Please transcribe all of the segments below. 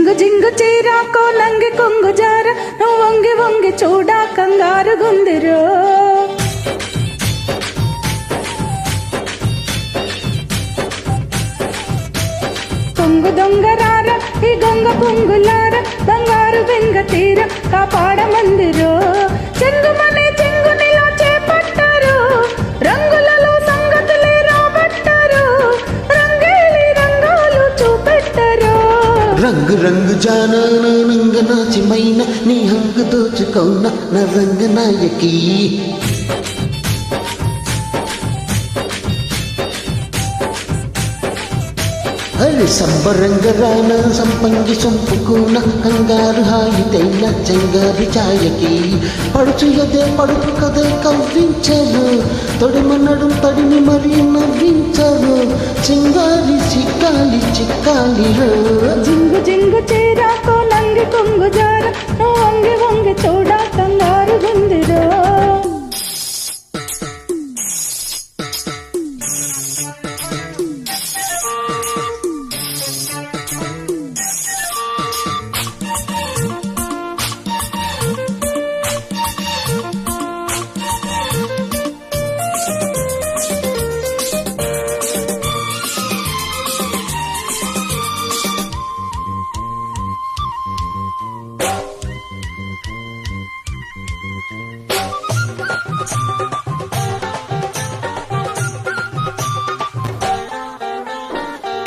జింగు జింగు చీరాకో నంగి కొంగు జార నువ్వు వంగి వంగి చూడా కంగారు గుందిరో కొంగు దొంగరార ఈ గొంగ పొంగులార బంగారు బెంగ తీర కాపాడమందిరో చెంగుమనే చెంగునిలో చేపట్టారు రంగులలో సంగతులే రాబట్టారు రంగేలి రంగాలు చూపెట్టారు రంగు రంగు జానాన నంగనాచిమైన నీ హంగు దోచుకౌన నా రంగనాయకి అరే సంబరంగ రాన సంపంగి సొంపుకున కంగారు హాయితైన చెంగారి ఛాయకి పడుచు ఎదే పడుపు కదే కవ్వించరు తొడిమనడు తడిని మరీ నవ్వించరు చింగారి చిక్కాలి చిక్కాలిరో జింగు జింగు చీరాకో నంగి కొంగు జార నువ్వు వంగి వంగి చూడా కంగారు గుందిరో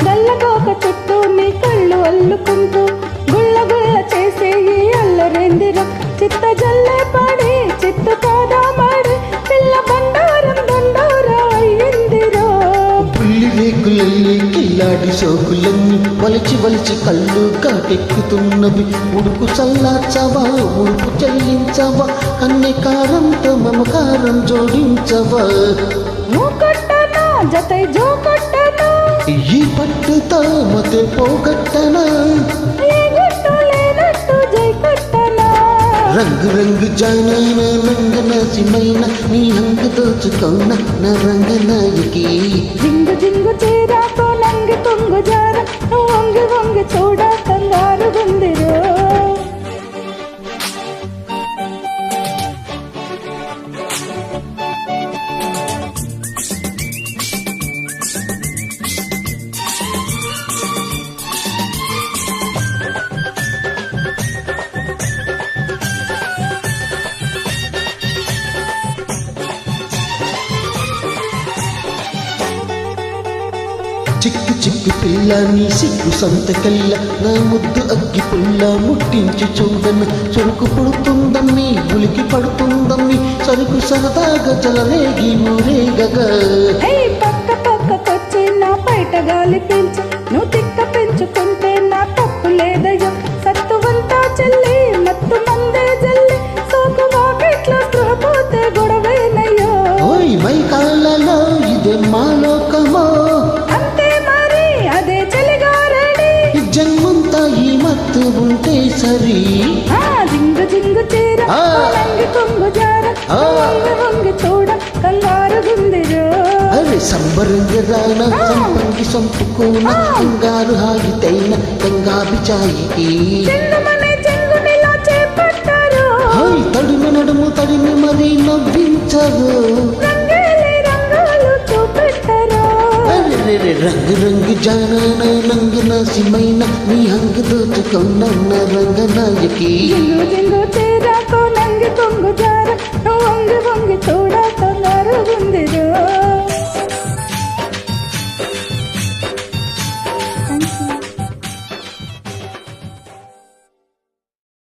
గల్లగోక చుట్టూ నీ కళ్ళు అల్లుకుంటూ గుళ్ళ గుళ్ళ చేసే ఈ అల్లరేందిరో చిత్త జల్లే పాడి చిత్తు కాదా మాడి పిల్ల బండారం దండోరా అయ్యిందిరో పుల్లి రేకులల్లి కిల్లాడి సోకులన్నీ వలిచి వలిచి కళ్ళు కాటెక్కుతున్నవి ఉడుకు చల్లార్చవా ఉడుకు చెల్లించవా కన్నె కారంతో మమకారం జోడించవా నువ్వు కొట్టనా జతై జో కొట్టనా ఈ పట్టుతో మతే పోగొట్టనా ఈ గుట్టు లేనట్టు జై కొట్టనా రంగు రంగు జానాన నంగనాచిమైన నీ హంగు దోచుకౌన నా రంగనాయకి జింగు జింగు చీరాకో నంగి కొంగు జార నువ్వు వంగి వంగి చూడా కంగారు గుందిరో చిక్కు చిక్కు పిల్ల నీ సిగ్గు సంతకల్ల నా ముద్దు అగ్గి పుల్ల ముట్టించి చూడను చురుకు పుడుతుందమ్మి ఉలికి పడుతుందమ్మి సరుకు సరదాగా చలరేగి మూరేగగా పక్క పక్కకొచ్చి నా బయట గాలి పెంచు నువ్వు తిక్క పెంచుకుంటే నా తప్పు లేదయ్యో సత్తువంతా చెల్లి మత్తు మందే జల్లి సోకు వాకిట్లో స్పృహపోతే గొడవేనయ్యో ఓయ్ మై కాళ్ళలో ఇదే మా లోకమో అంతే మరి అదే చలిగారడి జన్మంతా ఈ మత్తు ఉంటే సరి జింగు జింగు చీర నంగి కొంగు జార వంగి వంగి చూడ కంగారు గుందిరో అరే సంబరంగ రాన సంపంగి సొంపుకోన కంగారు హాయితైన గంగాబి ఛాయికి చెంగుమనే చెంగునిలో చేపట్టారు తడిమి నడుము తడిమి మరీ నవ్వించరు రంగేలి రంగాలు చూపెట్టారు రంగు రంగు జానాన నంగనాచిమైన నీ హంగు దోచుకౌన నా రంగనాయకి జింగు జింగు చీరాకో నంగి కొంగు జార